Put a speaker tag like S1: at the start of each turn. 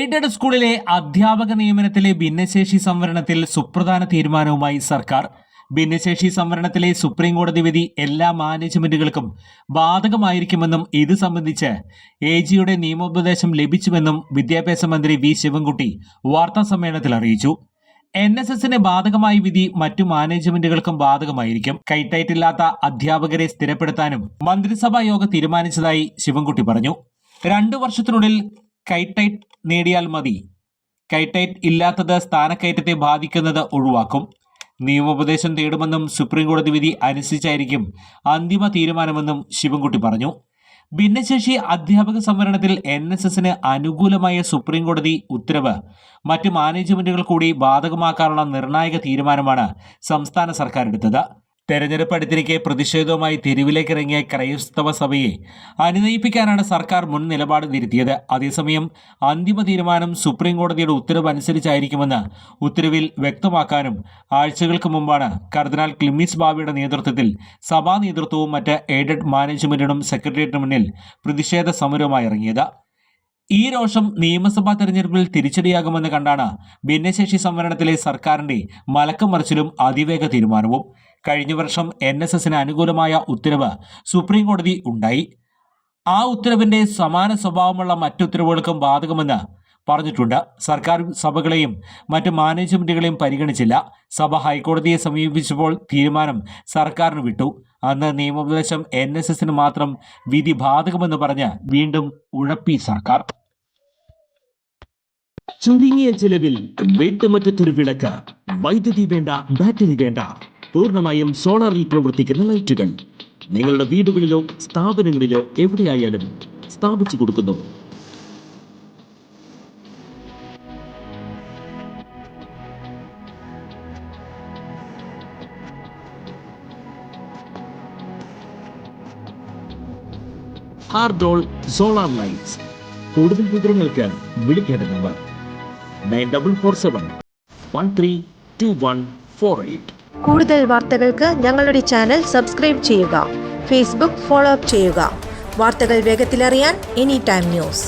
S1: Aided സ്കൂളിലെ അധ്യാപക നിയമനത്തിലെ ഭിന്നശേഷി സംവരണത്തിൽ സുപ്രധാന തീരുമാനവുമായി സർക്കാർ. ഭിന്നശേഷി സംവരണത്തിലെ സുപ്രീം കോടതി വിധി എല്ലാ മാനേജ്മെന്റുകൾക്കും ബാധകമായിരിക്കുമെന്നും ഇത് സംബന്ധിച്ച് എജിയുടെ നിയമോപദേശം ലഭിച്ചുവെന്നും വിദ്യാഭ്യാസ മന്ത്രി വി ശിവൻകുട്ടി വാർത്താസമ്മേളനത്തിൽ അറിയിച്ചു. NSSന് ബാധകമായ വിധി മറ്റു മാനേജ്മെന്റുകൾക്കും ബാധകമായിരിക്കും. കൈട്ടൈറ്റില്ലാത്ത അധ്യാപകരെ സ്ഥിരപ്പെടുത്താനും മന്ത്രിസഭാ യോഗം തീരുമാനിച്ചതായി ശിവൻകുട്ടി പറഞ്ഞു. 2 വർഷത്തിനുള്ളിൽ കൈട്ടൈറ്റ് നേടിയാൽ മതി. കൈട്ടൈറ്റ് ഇല്ലാത്തത് സ്ഥാനക്കയറ്റത്തെ ബാധിക്കുന്നത് ഒഴിവാക്കും. നിയമോപദേശം തേടുമെന്നും സുപ്രീം കോടതി വിധി അനുസരിച്ചായിരിക്കും അന്തിമ തീരുമാനമെന്നും ശിവൻകുട്ടി പറഞ്ഞു. ഭിന്നശേഷി അധ്യാപക സംവരണത്തിൽ NSSന് അനുകൂലമായ സുപ്രീം കോടതി ഉത്തരവ് മറ്റ് മാനേജ്മെന്റുകൾ കൂടി ബാധകമാക്കാനുള്ള നിർണായക തീരുമാനമാണ് സംസ്ഥാന സർക്കാർ എടുത്തത്. തെരഞ്ഞെടുപ്പ് അടുത്തിരിക്കെ പ്രതിഷേധവുമായി തെരുവിലേക്കിറങ്ങിയ ക്രൈസ്തവ സഭയെ അനുനയിപ്പിക്കാനാണ് സർക്കാർ മുൻ നിലപാട് തിരുത്തിയത്. അതേസമയം അന്തിമ തീരുമാനം സുപ്രീം കോടതിയുടെ ഉത്തരവ് അനുസരിച്ചായിരിക്കുമെന്ന് ഉത്തരവിൽ വ്യക്തമാക്കാനും ആഴ്ചകൾക്ക് മുമ്പാണ് കർദിനാൾ ക്ലിമ്മീസ് ബാവയുടെ നേതൃത്വത്തിൽ സഭാ നേതൃത്വവും മറ്റ് എയ്ഡഡ് മാനേജ്മെന്റിനും സെക്രട്ടേറിയറ്റിന് മുന്നിൽ പ്രതിഷേധ സമരവുമായി ഇറങ്ങിയത്. ഈ രോഷം നിയമസഭാ തെരഞ്ഞെടുപ്പിൽ തിരിച്ചടിയാകുമെന്ന് കണ്ടാണ് ഭിന്നശേഷി സംവരണത്തിലെ സർക്കാരിന്റെ മലക്കം മറിച്ചിലും അതിവേഗ തീരുമാനവും. കഴിഞ്ഞ വർഷം NSSന് അനുകൂലമായ ഉത്തരവ് സുപ്രീം കോടതി ഉണ്ടായി. ആ ഉത്തരവിന്റെ സമാന സ്വഭാവമുള്ള മറ്റുത്തരവുകൾക്കും ബാധകമെന്ന് പറഞ്ഞിട്ടുണ്ട്. സർക്കാർ സഭകളെയും മറ്റ് മാനേജ്മെന്റുകളെയും പരിഗണിച്ചില്ല. സഭ ഹൈക്കോടതിയെ സമീപിച്ചപ്പോൾ തീരുമാനം സർക്കാരിന് വിട്ടു. അന്ന് നിയമോപദേശം NSSന് മാത്രം വിധി ബാധകമെന്ന് പറഞ്ഞ് വീണ്ടും ഉഴപ്പി സർക്കാർ.
S2: ചുരുങ്ങിയ ചെലവിൽ വീട്ടുമുറ്റത്തൊരു വിളക്ക്, വൈദ്യുതി വേണ്ട, ബാറ്ററി വേണ്ട, പൂർണ്ണമായും സോളാറിൽ പ്രവർത്തിക്കുന്ന ലൈറ്റുകൾ നിങ്ങളുടെ വീടുകളിലോ സ്ഥാപനങ്ങളിലോ എവിടെയായാലും സ്ഥാപിച്ചു കൊടുക്കുന്നു. ഹാർഡോൾ സോളാർ ലൈറ്റ്സ്. കൂടുതൽ വിവരങ്ങൾക്ക് വിളിക്കേണ്ട നമ്പർ 9447 132148.
S3: കൂടുതൽ വാർത്തകൾക്ക് ഞങ്ങളുടെ ചാനൽ സബ്സ്ക്രൈബ് ചെയ്യുക. ഫേസ്ബുക്ക് ഫോളോ അപ്പ് ചെയ്യുക. വാർത്തകൾ വേഗത്തിലറിയാൻ Anytime News.